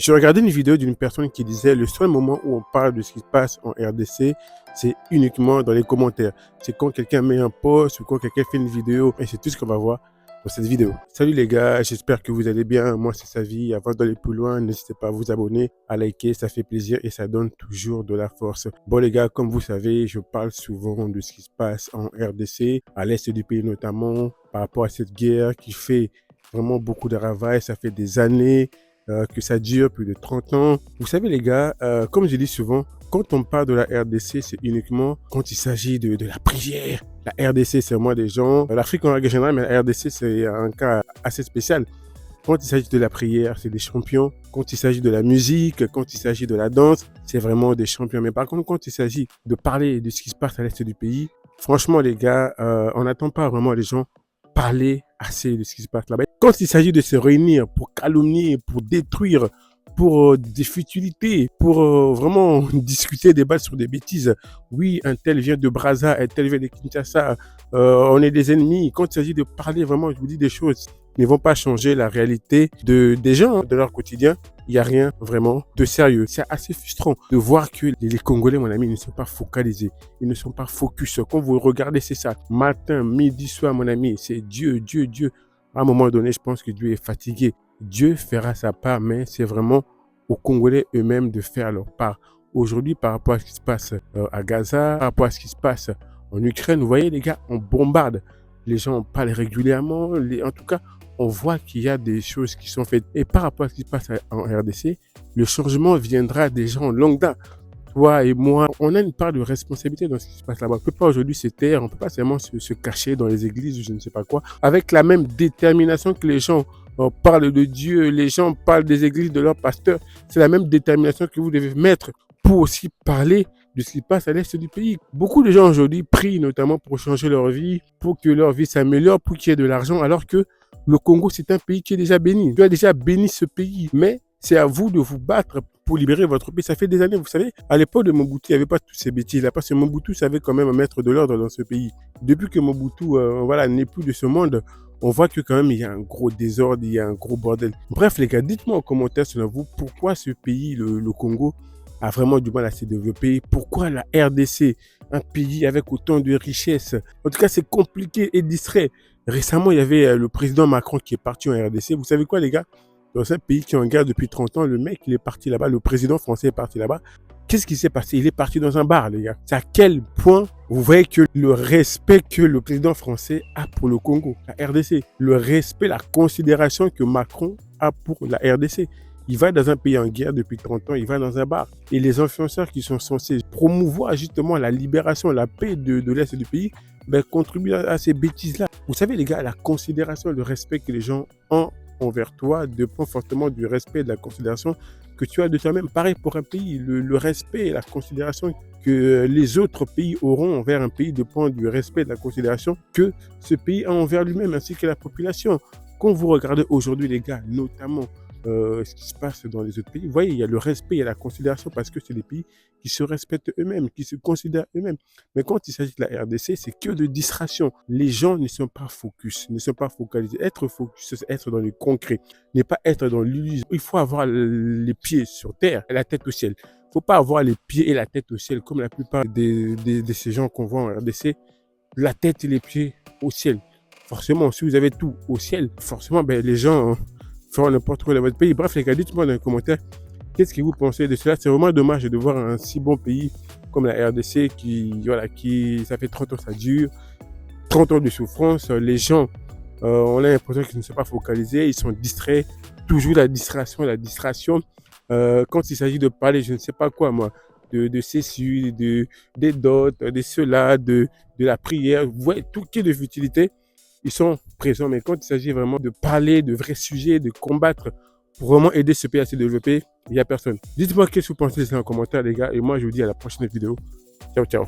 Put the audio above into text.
J'ai regardé une vidéo d'une personne qui disait le seul moment où on parle de ce qui se passe en RDC, c'est uniquement dans les commentaires. C'est quand quelqu'un met un post ou quand quelqu'un fait une vidéo et c'est tout ce qu'on va voir dans cette vidéo. Salut les gars, j'espère que vous allez bien. Moi, c'est Savi. Avant d'aller plus loin, n'hésitez pas à vous abonner, à liker, ça fait plaisir et ça donne toujours de la force. Bon les gars, comme vous savez, je parle souvent de ce qui se passe en RDC, à l'est du pays notamment, par rapport à cette guerre qui fait vraiment beaucoup de ravages. Ça fait des années que ça dure plus de 30 ans. Vous savez les gars, comme je dis souvent, quand on parle de la RDC, c'est uniquement quand il s'agit de la prière. La RDC, c'est moins des gens. L'Afrique en règle générale, mais la RDC, c'est un cas assez spécial. Quand il s'agit de la prière, c'est des champions. Quand il s'agit de la musique, quand il s'agit de la danse, c'est vraiment des champions. Mais par contre, quand il s'agit de parler de ce qui se passe à l'est du pays, franchement les gars, on n'attend pas vraiment les gens parler assez de ce qui se passe là-bas. Quand il s'agit de se réunir pour calomnier, pour détruire, pour des futilités, pour vraiment discuter, débattre sur des bêtises. Oui, un tel vient de Brazza, un tel vient de Kinshasa, on est des ennemis. Quand il s'agit de parler vraiment, je vous dis des choses qui ne vont pas changer la réalité des gens, de leur quotidien, il n'y a rien vraiment de sérieux. C'est assez frustrant de voir que les Congolais, mon ami, ne sont pas focalisés. Ils ne sont pas focus. Quand vous regardez, c'est ça. Matin, midi, soir, mon ami, c'est Dieu, Dieu, Dieu. À un moment donné, je pense que Dieu est fatigué. Dieu fera sa part, mais c'est vraiment aux Congolais eux-mêmes de faire leur part. Aujourd'hui, par rapport à ce qui se passe à Gaza, par rapport à ce qui se passe en Ukraine, vous voyez les gars, on bombarde. Les gens parlent régulièrement. En tout cas, on voit qu'il y a des choses qui sont faites. Et par rapport à ce qui se passe en RDC, le changement viendra des gens longue date. Toi et moi, on a une part de responsabilité dans ce qui se passe là-bas. On ne peut pas aujourd'hui se taire, on ne peut pas seulement se cacher dans les églises ou je ne sais pas quoi, avec la même détermination que les gens parlent de Dieu, les gens parlent des églises, de leurs pasteurs. C'est la même détermination que vous devez mettre pour aussi parler de ce qui passe à l'est du pays. Beaucoup de gens aujourd'hui prient notamment pour changer leur vie, pour que leur vie s'améliore, pour qu'il y ait de l'argent, alors que le Congo, c'est un pays qui est déjà béni. Dieu a déjà béni ce pays, mais c'est à vous de vous battre pour libérer votre pays. Ça fait des années, vous savez, à l'époque de Mobutu, il n'y avait pas toutes ces bêtises-là, parce que Mobutu savait quand même mettre de l'ordre dans ce pays. Depuis que Mobutu n'est plus de ce monde, on voit que quand même il y a un gros désordre, il y a un gros bordel. Bref les gars, dites-moi en commentaire selon vous, pourquoi ce pays, le Congo, a vraiment du mal à se développer. Pourquoi la RDC, un pays avec autant de richesses, en tout cas c'est compliqué et distrait. Récemment, il y avait le président Macron qui est parti en RDC. Vous savez quoi les gars? Dans un pays qui est en guerre depuis 30 ans, le mec il est parti là-bas, le président français est parti là-bas. Qu'est-ce qui s'est passé? Il est parti dans un bar les gars. C'est à quel point vous voyez que le respect que le président français a pour le Congo, la RDC, le respect, la considération que Macron a pour la RDC. Il va dans un pays en guerre depuis 30 ans, il va dans un bar. Et les influenceurs qui sont censés promouvoir justement la libération, la paix de l'Est du pays, contribuent à ces bêtises-là. Vous savez les gars, la considération, le respect que les gens ont envers toi dépend fortement du respect et de la considération que tu as de toi-même. Pareil pour un pays, le respect et la considération que les autres pays auront envers un pays dépend du respect et de la considération que ce pays a envers lui-même ainsi que la population. Quand vous regardez aujourd'hui les gars, notamment ce qui se passe dans les autres pays, vous voyez, il y a le respect, il y a la considération parce que c'est des pays qui se respectent eux-mêmes, qui se considèrent eux-mêmes. Mais quand il s'agit de la RDC, c'est que de distraction. Les gens ne sont pas focus, ne sont pas focalisés. Être focus, c'est être dans le concret, n'est pas être dans l'illusion. Il faut avoir les pieds sur terre et la tête au ciel. Il ne faut pas avoir les pieds et la tête au ciel comme la plupart de ces gens qu'on voit en RDC, la tête et les pieds au ciel. Forcément, si vous avez tout au ciel, forcément, les gens feront n'importe quoi dans votre pays. Bref, les gars, dites-moi dans les commentaires, qu'est-ce que vous pensez de cela? C'est vraiment dommage de voir un si bon pays comme la RDC qui ça fait 30 ans ça dure, 30 ans de souffrance. Les gens, on a l'impression qu'ils ne sont pas focalisés, ils sont distraits, toujours la distraction. Quand il s'agit de parler, je ne sais pas quoi, moi, de cessus, des dots, de cela, de la prière, vous voyez, tout qui est de futilité. Ils sont présents, mais quand il s'agit vraiment de parler de vrais sujets, de combattre pour vraiment aider ce pays à se développer, il n'y a personne. Dites-moi qu'est-ce que vous pensez de ça en commentaire, les gars, et moi je vous dis à la prochaine vidéo. Ciao, ciao.